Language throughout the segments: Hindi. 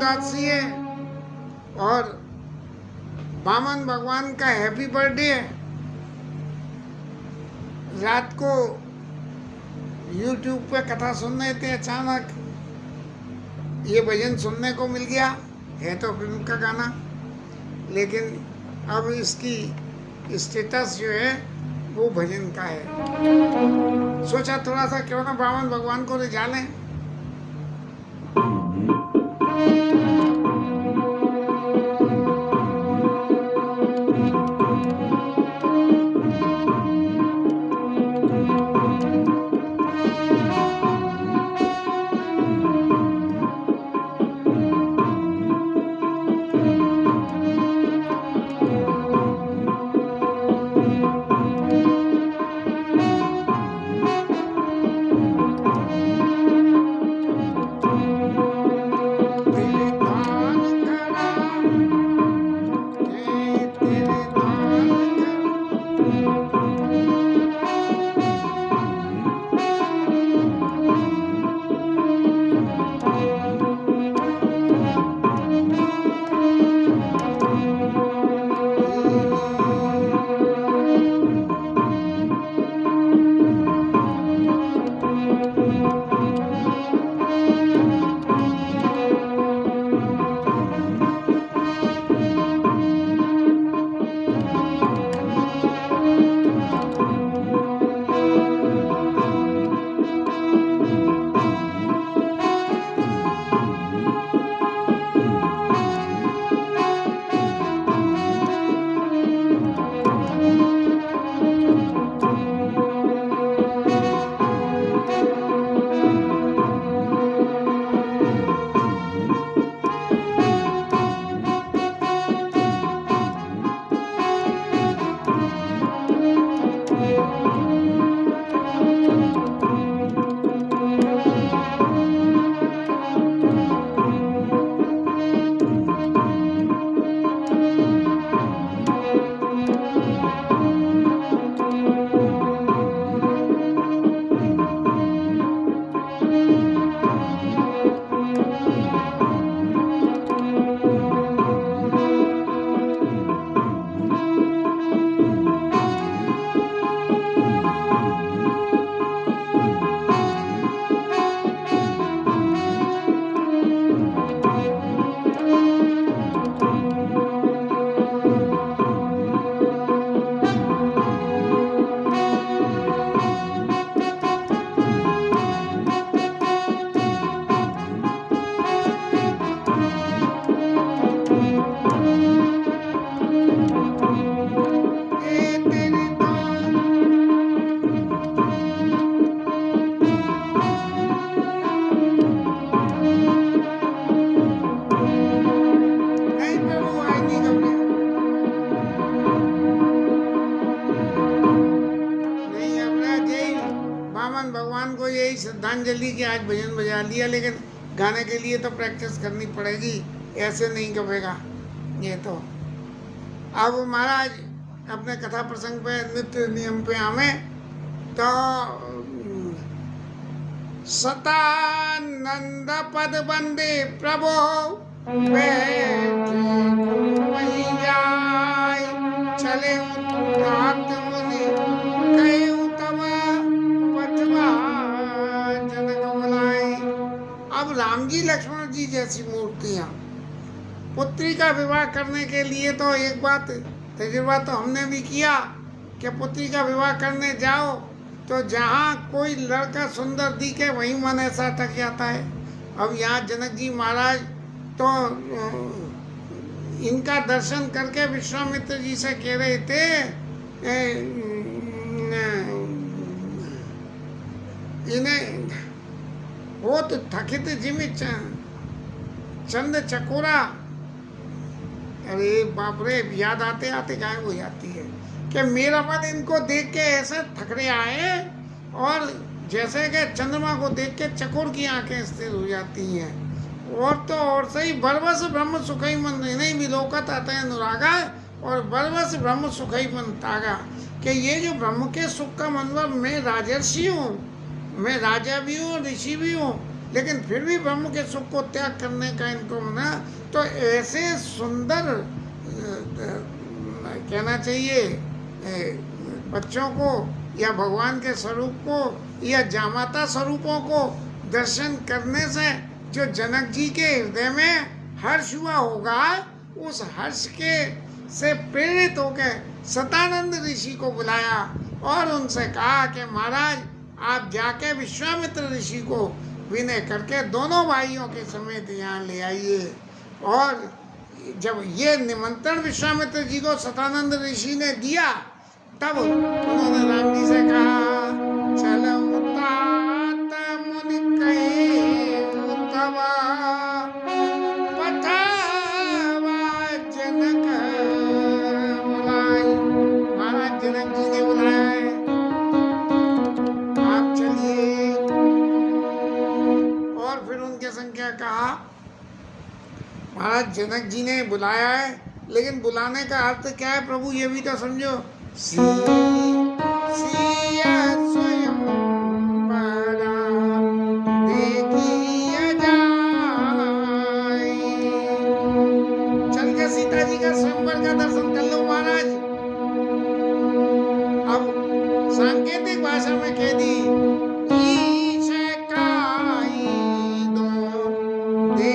उदासी है और वामन भगवान का हैप्पी बर्थडे है। रात को YouTube पे कथा सुन रहे थे, अचानक ये भजन सुनने को मिल गया। है तो फिल्म का गाना, लेकिन अब इसकी स्टेटस जो है वो भजन का है। सोचा थोड़ा सा क्यों ना वामन भगवान को रिझा लें। भगवान को यही श्रद्धांजलि कि आज भजन बजा लिया, लेकिन गाने के लिए तो प्रैक्टिस करनी पड़ेगी, ऐसे नहीं करेगा ये तो। अब महाराज अपने कथा प्रसंग पे नित्य नियम पे आवे तो सतानंद पद बंदे प्रभो चले मुनि कहे अब राम जी लक्ष्मण जी जैसी मूर्तियां पुत्री का विवाह करने के लिए, तो एक बात तजुर्बा तो हमने भी किया कि पुत्री का विवाह करने जाओ तो जहाँ कोई लड़का सुंदर दिखे वहीं मन ऐसा अटक जाता है। अब यहाँ जनक जी महाराज तो इनका दर्शन करके विश्वामित्र जी से कह रहे थे इन्हें वो तो थकित जिमी चंद चकोरा। अरे बाप रे, याद आते आते गायब हो जाती है कि मेरा मन इनको देख के ऐसे थक रहे आए और जैसे कि चंद्रमा को देख के चकोर की आंखें स्थिर हो जाती हैं। और तो और सही बरबस ब्रह्म सुखई मन नहीं विलोकत आते हैं अनुरागा, और बरबस ब्रह्म सुखई मन तागा कि ये जो ब्रह्म के सुख का मनवर, मैं राजर्षि हूँ, मैं राजा भी हूँ, ऋषि भी हूँ, लेकिन फिर भी ब्रह्म के सुख को त्याग करने का इनको ना, तो ऐसे सुंदर कहना चाहिए बच्चों को या भगवान के स्वरूप को या जामाता स्वरूपों को दर्शन करने से जो जनक जी के हृदय में हर्ष हुआ होगा, उस हर्ष के से प्रेरित होकर सतानंद ऋषि को बुलाया और उनसे कहा कि महाराज आप जाके विश्वामित्र ऋषि को विनय करके दोनों भाइयों के समेत यहाँ ले आइए। और जब ये निमंत्रण विश्वामित्र जी को सतानंद ऋषि ने दिया, तब उन्होंने राम जी से कहा चलो तात मुनि कहे तब पठावा जनक बुलाए। महाराज जनक जी ने बुलाया है, आप चलिए। और फिर उनके संख्या कहा, महाराज जनक जी ने बुलाया है, लेकिन बुलाने का अर्थ क्या है प्रभु ये भी तो समझो। सिया स्वयं बड़ा देखिए जाए। चल के सीता जी का स्वयंवर का दर्शन कर लो महाराज। अब सांकेतिक भाषा में कह दी ईश काई दो दे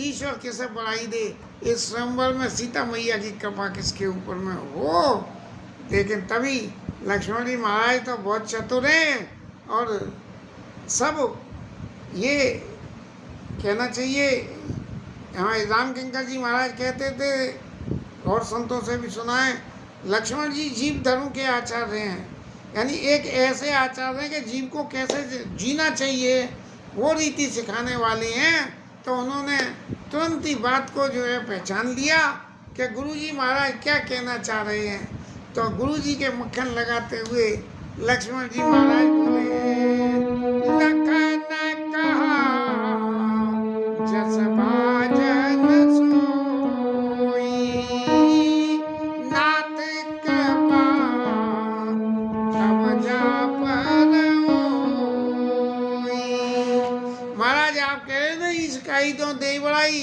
ईश्वर किसे बढ़ाई दे। इस स्वयंवर में सीता मैया की कृपा किसके ऊपर में हो। लेकिन तभी लक्ष्मण जी महाराज तो बहुत चतुर हैं और सब ये कहना चाहिए। हमारे राम किंकर जी महाराज कहते थे और संतों से भी सुना है, लक्ष्मण जी जीव धर्म के आचार्य हैं, यानी एक ऐसे आचार्य हैं कि जीव को कैसे जीना चाहिए वो रीति सिखाने वाले हैं। तो उन्होंने तुरंत ही बात को जो है पहचान लिया कि गुरुजी महाराज क्या कहना चाह रहे हैं। तो गुरुजी के मक्खन लगाते हुए लक्ष्मण जी महाराज बोले लखन कहा जस बाजन सोई नाथ कृपा तब जा पर महाराज आप कह रहे थे इसकाई तो दे बढ़ाई,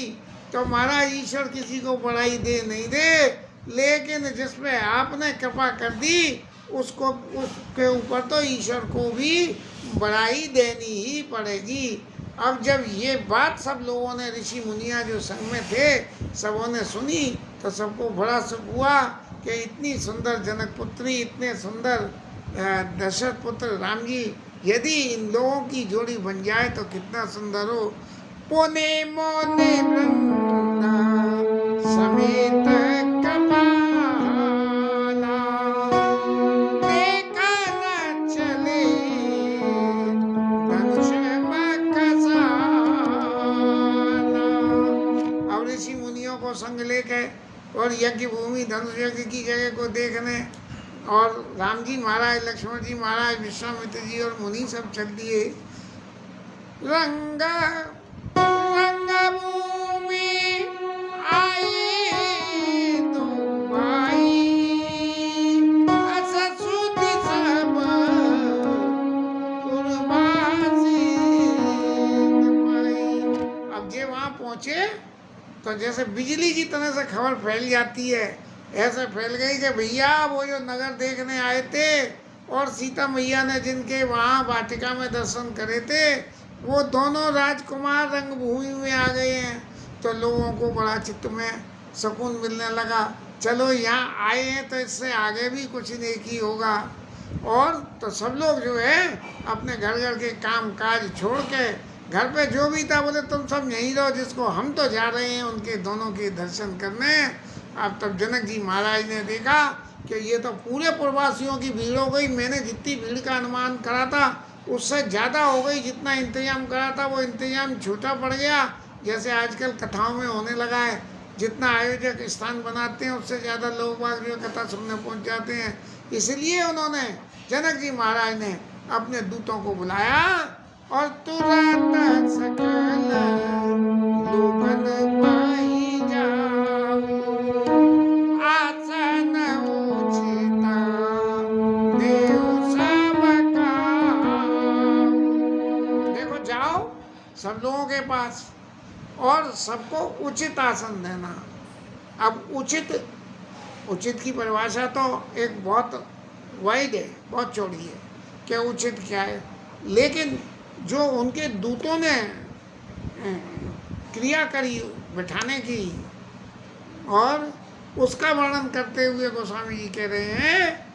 तो महाराज ईश्वर किसी को बढ़ाई दे नहीं दे, लेकिन जिसपे आपने कृपा कर दी उसको उसके ऊपर तो ईश्वर को भी बढ़ाई देनी ही पड़ेगी। अब जब ये बात सब लोगों ने ऋषि मुनिया जो संग में थे सबों ने सुनी तो सबको बड़ा सुख हुआ कि इतनी सुंदर जनक पुत्री, इतने सुंदर दशरथ पुत्र राम जी, यदि इन लोगों की जोड़ी बन जाए तो कितना सुंदर हो। पोने मोने वृंदा समेत कपाला देखा न चले धनुष मकसाना। अब ऋषि मुनियों को संग लेके और यज्ञ भूमि धनुष यज्ञ की जगह को देखने और राम जी महाराज, लक्ष्मण जी महाराज, विश्वामित्र जी और मुनि सब चल दिए। रंग भूमि आए दो भाई असुधि सब पुरवासी पाई। अब जे वहाँ पहुँचे तो जैसे बिजली की तरह से खबर फैल जाती है, ऐसे फैल गई कि भैया वो जो नगर देखने आए थे और सीता मैया ने जिनके वहाँ वाटिका में दर्शन करे थे वो दोनों राजकुमार रंगभूमि में आ गए हैं। तो लोगों को बड़ा चित्त में सुकून मिलने लगा, चलो यहाँ आए हैं तो इससे आगे भी कुछ नेकी होगा। और तो सब लोग जो है अपने घर घर के काम काज छोड़ के घर पे जो भी था बोले तुम सब यहीं रहो, जिसको हम तो जा रहे हैं उनके दोनों के दर्शन करने। अब तब जनक जी महाराज ने देखा कि ये तो पूरे प्रवासियों की भीड़ हो गई। मैंने जितनी भीड़ का अनुमान करा था उससे ज़्यादा हो गई, जितना इंतजाम करा था वो इंतजाम छोटा पड़ गया। जैसे आजकल कथाओं में होने लगा है, जितना आयोजक स्थान बनाते हैं उससे ज़्यादा लोग बाग जो कथा सुनने पहुंच जाते हैं। इसलिए उन्होंने जनक जी महाराज ने अपने दूतों को बुलाया और तुरंत सकल लोकन पाई जाओ आसन उचित देव पास, और सबको उचित आसन देना। अब उचित की परिभाषा तो एक बहुत वाइड है, बहुत चौड़ी है, क्या उचित क्या है। लेकिन जो उनके दूतों ने क्रिया करी बिठाने की, और उसका वर्णन करते हुए गोस्वामी जी कह रहे हैं,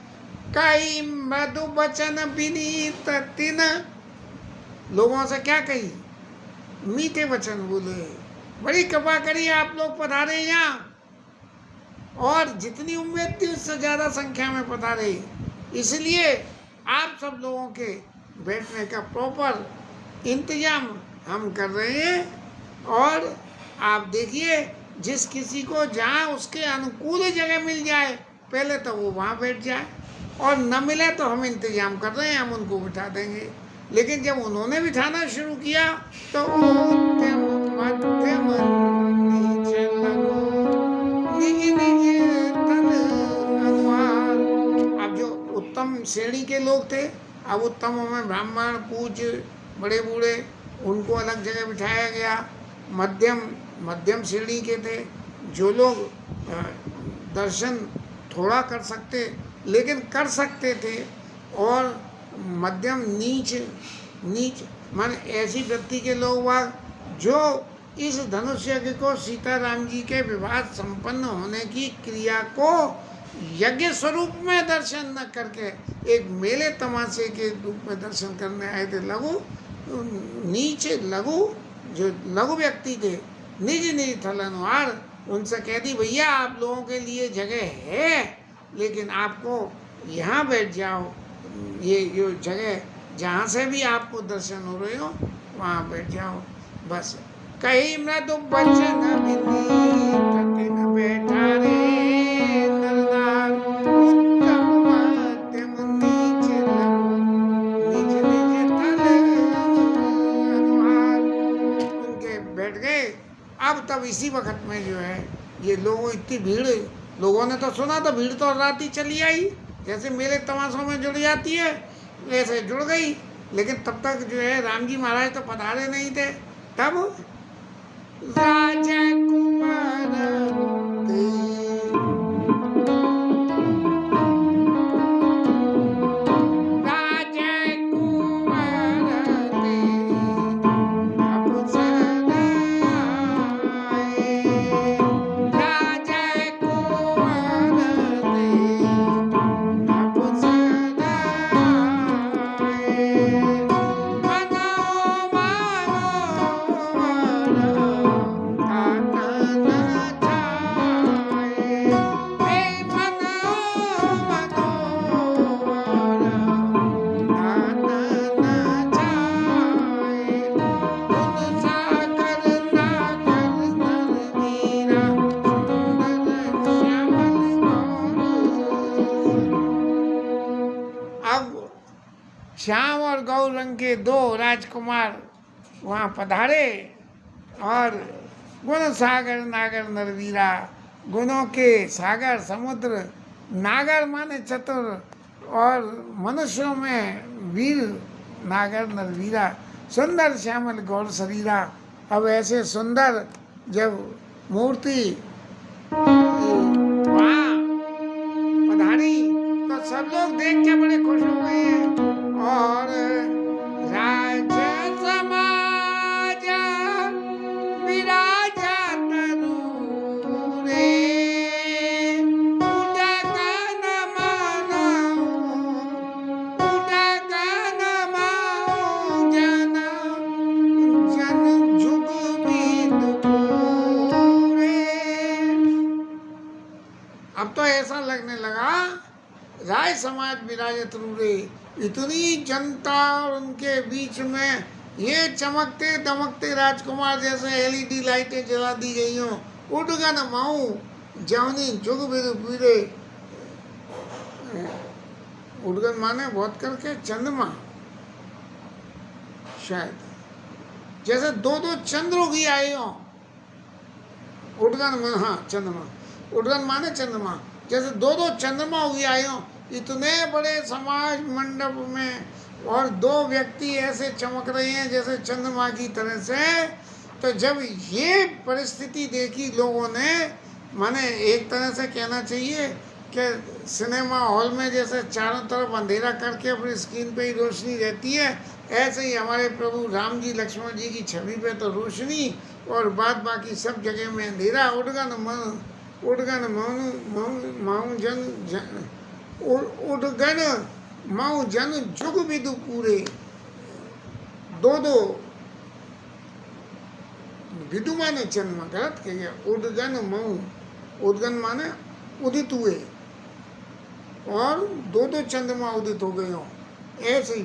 कई मृदु वचन विनीत तिन, लोगों से क्या कही, मीठे वचन बोले, बड़ी कृपा करी आप लोग पधारे यहाँ, और जितनी उम्मीद थी उससे ज़्यादा संख्या में पधारे, इसलिए आप सब लोगों के बैठने का प्रॉपर इंतजाम हम कर रहे हैं। और आप देखिए, जिस किसी को जहाँ उसके अनुकूल जगह मिल जाए पहले तो वो वहाँ बैठ जाए, और न मिले तो हम इंतजाम कर रहे हैं, हम उनको बिठा देंगे। लेकिन जब उन्होंने बिठाना शुरू किया तो उत्तम मध्यम नीच लगो, निज निज तन अनुहार। अब जो उत्तम श्रेणी के लोग थे, अब उत्तमों में ब्राह्मण, पूज्य, बड़े बूढ़े, उनको अलग जगह बिठाया गया। मध्यम श्रेणी के थे, जो लोग दर्शन थोड़ा कर सकते लेकिन कर सकते थे, और मध्यम नीच मान ऐसी व्यक्ति के लोग वाग जो इस धनुष यज्ञ को सीताराम जी के विवाह संपन्न होने की क्रिया को यज्ञ स्वरूप में दर्शन न करके एक मेले तमाशे के रूप में दर्शन करने आए थे। लघु जो लघु व्यक्ति थे, निज निज थल अनुहार, उनसे कह दी भैया आप लोगों के लिए जगह है, लेकिन आपको यहाँ बैठ जाओ, ये जगह जहाँ से भी आपको दर्शन हो रहे हो वहाँ बैठ जाओ बस। कहीं मृदु वचन विनीत न बैठा रे नरनार, उत्तम मध्यम नीच लगो, निज निज तल अनुहार। उनके बैठ गए। अब तब इसी वक्त में जो है ये लोगों, इतनी भीड़, लोगों ने तो सुना तो भीड़ तो रात ही चली आई, जैसे मेले तमाशों में जुड़ जाती है ऐसे जुड़ गई। लेकिन तब तक जो है राम जी महाराज तो पधारे नहीं थे। तब राजा कुमार श्याम और गौर रंग के दो राजकुमार वहाँ पधारे, और गुण सागर नागर नरवीरा, गुणों के सागर समुद्र, नागर माने चतुर, और मनुष्यों में वीर नागर नरवीरा, सुंदर श्यामल गौर शरीरा। अब ऐसे सुंदर जब मूर्ति वहाँ पधारी तो सब लोग देख के बड़े खुश हो गए हैं। और राज समाज विराजा तरू रे, उठा न माओ जन जुग बिद पूरे। अब तो ऐसा लगने लगा राज समाज विराजत रूरे, इतनी जनता और उनके बीच में ये चमकते दमकते राजकुमार जैसे एलईडी लाइटें जला दी गई हों। उठगन माऊ जवनी जुग बिरे, उठगन माने बहुत करके चंद्रमा, शायद जैसे दो चंद्रोगी आए हों। उठगन हाँ चंद्रमा, उठगन माने चंद्रमा, जैसे दो चंद्रमा हुए आए हों इतने बड़े समाज मंडप में, और दो व्यक्ति ऐसे चमक रहे हैं जैसे चंद्रमा की तरह से। तो जब ये परिस्थिति देखी लोगों ने, माने एक तरह से कहना चाहिए कि सिनेमा हॉल में जैसे चारों तरफ अंधेरा करके अपनी स्क्रीन पे ही रोशनी रहती है, ऐसे ही हमारे प्रभु राम जी लक्ष्मण जी की छवि पे तो रोशनी और बाद बाकी सब जगह में अंधेरा। उड़गन माऊ जन जुग विदु पूरे। दो विदु माने जन्म, गलत कह गया। उदगन मऊ, उदगन माने उदित हुए, और दो चंद्रमा उदित हो गए हो, ऐसे ही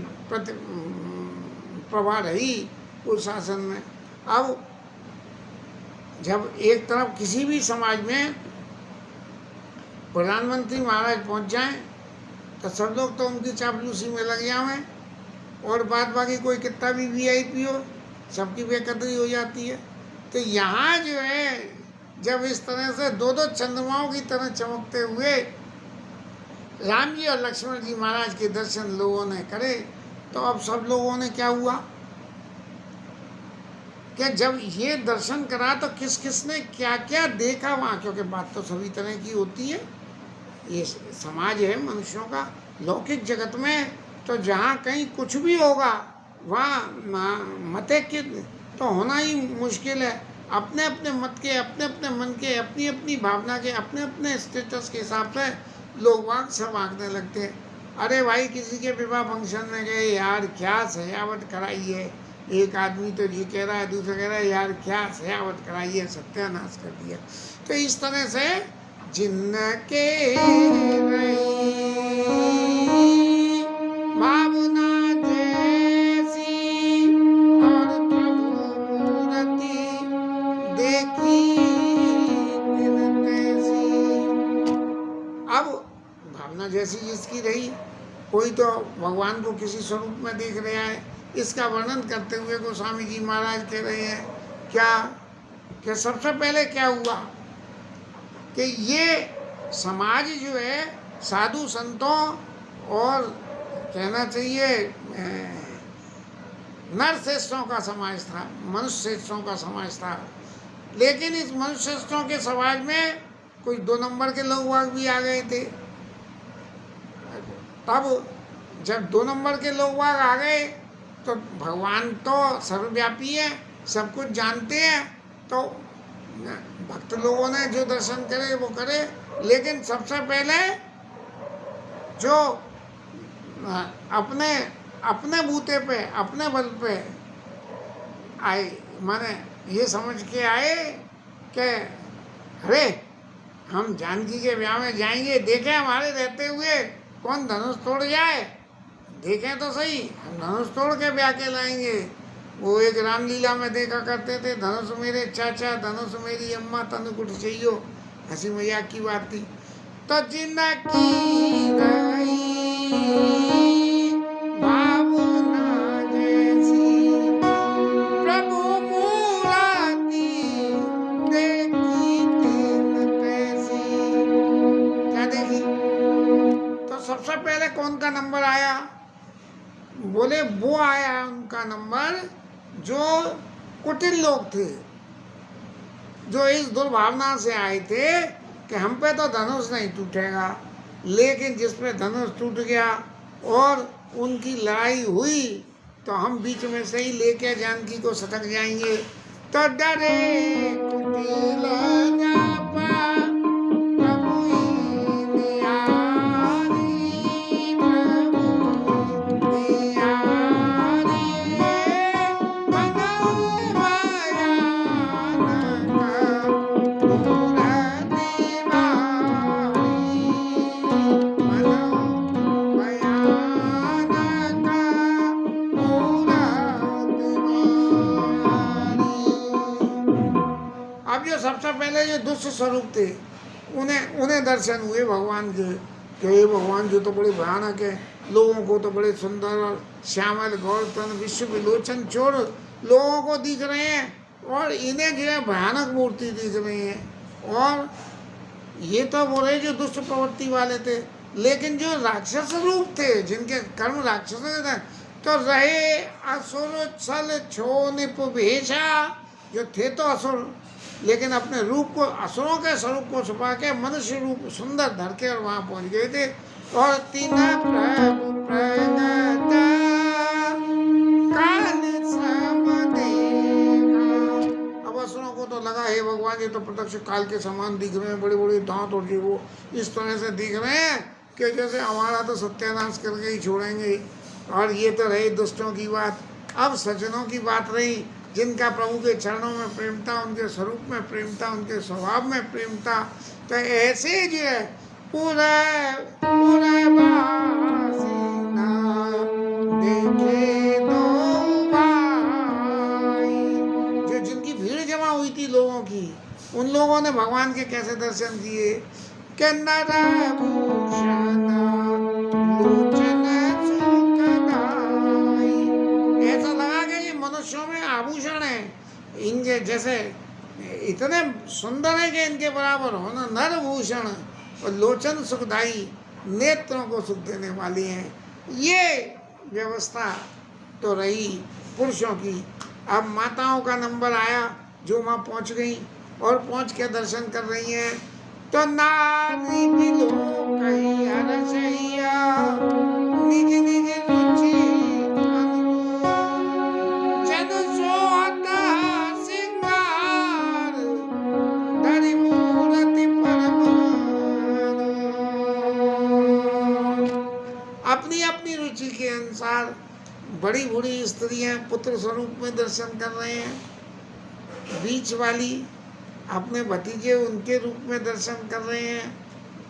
प्रभा रही उस शासन में। अब जब एक तरफ किसी भी समाज में प्रधानमंत्री महाराज पहुंच जाएं तो सब लोग तो उनकी चापलूसी में लग जाएं, और बाद बाकी कोई कितना भी वीआईपी हो सबकी बेकदरी हो जाती है। तो यहाँ जो है जब इस तरह से दो चंद्रमाओं की तरह चमकते हुए राम जी और लक्ष्मण जी महाराज के दर्शन लोगों ने करे, तो अब सब लोगों ने क्या हुआ कि जब ये दर्शन करा तो किस किस ने क्या क्या देखा वहाँ, क्योंकि बात तो सभी तरह की होती है। ये समाज है मनुष्यों का, लौकिक जगत में तो जहाँ कहीं कुछ भी होगा वहाँ मतैक्य तो होना ही मुश्किल है। अपने अपने मत के, अपने अपने मन के, अपनी अपनी भावना के, अपने अपने स्टेटस के हिसाब से लोग वाग सब आंकने लगते हैं। अरे भाई किसी के विवाह फंक्शन में गए, यार क्या सजावट कराई है, एक आदमी तो ये कह रहा है, दूसरा कह रहा है यार क्या सजावट कराई है, सत्यानाश कर दिया। तो इस तरह से जिनके भावना जैसी और प्रभुरति देखी तिन तैसी। अब भावना जैसी जिसकी रही, कोई तो भगवान को किसी स्वरूप में देख रहा है, इसका वर्णन करते हुए गोस्वामी जी महाराज कह रहे हैं क्या कि सबसे पहले क्या हुआ कि ये समाज जो है साधु संतों और कहना चाहिए नर श्रेष्ठों का समाज था, मनुष्य श्रेष्ठों का समाज था। लेकिन इस मनुष्य श्रेष्ठों के समाज में कुछ 2 नंबर के लोग वाग भी आ गए थे। तब जब 2 नंबर के लोग वाग आ गए तो भगवान तो सर्वव्यापी है, सब कुछ जानते हैं, तो भक्त लोगों ने जो दर्शन करे वो करे। लेकिन सबसे पहले जो अपने अपने बूते पे, अपने बल पे आए, माने ये समझ के आए कि अरे हम जानकी के ब्याह में जाएंगे, देखें हमारे रहते हुए कौन धनुष तोड़ जाए, देखें तो सही, हम धनुष तोड़ के ब्याह के लाएंगे। वो एक रामलीला में देखा करते थे, धनुष मेरे चाचा, धनुष मेरी अम्मा, तनुकुट चाहिए, हंसी मजाक की बात थी। तो जिनकी भावना जैसी प्रभु मूर्ति देखी तिन तैसी। क्या देखी? तो सबसे पहले कौन का नंबर आया? बोले वो आया उनका नंबर जो कुटिल लोग थे, जो इस दुर्भावना से आए थे कि हम पे तो धनुष नहीं टूटेगा, लेकिन जिस पे धनुष टूट गया और उनकी लड़ाई हुई तो हम बीच में से ही लेके जानकी को सटक जाएंगे। तो डरे कुटिल जापा प्रभु निहारी, प्रभु निहारी, मनौ भयानक मूरति भारी, मनौ भयानक मूरति भारी। अब जो सबसे पहले जो दुष्ट स्वरूप थे उन्हें दर्शन हुए भगवान के, कि ये भगवान जो तो बड़े भयानक है, लोगों को तो बड़े सुंदर और श्यामल गौरतन विश्व विलोचन चोर लोगों को दिख रहे हैं, और इन्हें जो है भयानक मूर्ति दिख रही है। और ये तो बोले जो दुष्ट प्रवृत्ति वाले थे, लेकिन जो राक्षस रूप थे, जिनके कर्म राक्षस थे, तो रहे असुर छल छो निप भेषा जो थे तो असुर, लेकिन अपने रूप को, असुरों के स्वरूप को छुपा के मनुष्य रूप सुंदर धर के और वहां पहुंच गए थे। और तीन प्रभु प्रगट काल सम देखा। अब असुरों को तो लगा, हे भगवान ये तो प्रत्यक्ष काल के समान दिख रहे हैं, बड़े बड़े दांत और जी वो इस तरह से दिख रहे हैं कि जैसे हमारा तो सत्यानाश करके ही छोड़ेंगे। और ये तो रही दुष्टों की बात। अब सज्जनों की बात रही, जिनका प्रभु के चरणों में प्रेम था, उनके स्वरूप में प्रेम था, उनके स्वभाव में प्रेम था। तो ऐसे जो है पूरे पूरे बासीना देखे दो भाई, जो जिनकी भीड़ जमा हुई थी लोगों की, उन लोगों ने भगवान के कैसे दर्शन किए कि नरभूषण लोचन सुखदाई। ऐसा लगा कि ये मनुष्यों में आभूषण है, इनके जैसे इतने सुंदर है कि इनके बराबर होना। नरभूषण और लोचन सुखदाई, नेत्रों को सुख देने वाली हैं। ये व्यवस्था तो रही पुरुषों की। अब माताओं का नंबर आया, जो वहाँ पहुँच गई और पहुँच के दर्शन कर रही हैं। तो नारी बिलो कही हरसैया निज निज रुचि जन सोहत सिंगार धरि मूरति परमान। अपनी अपनी रुचि के अनुसार बड़ी बूढ़ी स्त्रियां पुत्र स्वरूप में दर्शन कर रहे हैं, बीच वाली अपने भतीजे उनके रूप में दर्शन कर रहे हैं,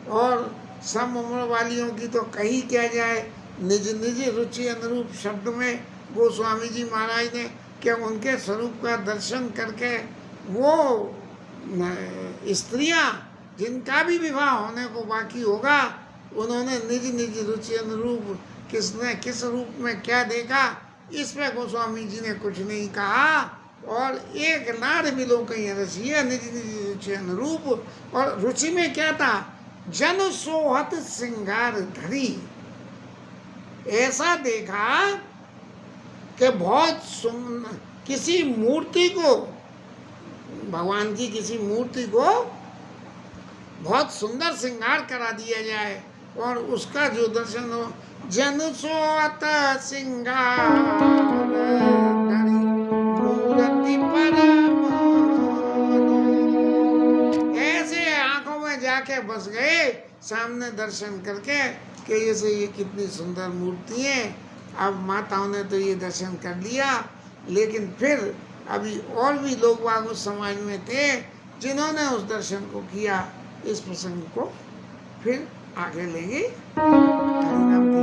और सम उम्र वालियों की तो कही क्या जाए, निज निज रुचि अनुरूप शब्द में गोस्वामी जी महाराज ने क्या उनके स्वरूप का दर्शन करके वो स्त्रियां जिनका भी विवाह होने को बाकी होगा, उन्होंने निज निज रुचि अनुरूप किसने किस रूप में क्या देखा, इसमें गोस्वामी जी ने कुछ नहीं कहा। और एक लाड़ मिलो कहीं रसिया निज निज रुचि अनुरूप। और रुचि में क्या था, जन सोहत श्रृंगार धरी। ऐसा देखा कि बहुत किसी मूर्ति को, भगवान की किसी मूर्ति को बहुत सुंदर श्रृंगार करा दिया जाए और उसका जो दर्शन हो। जन सोहत श्रृंगार धरी मूर्ति परमान। ऐसे आंखों में जाके बस गए सामने दर्शन करके कि जैसे ये कितनी सुंदर मूर्ति है। अब माताओं ने तो ये दर्शन कर लिया, लेकिन फिर अभी और भी लोग बाग उस समाज में थे जिन्होंने उस दर्शन को किया। इस प्रसंग को फिर आगे लेंगे। हरि नाम की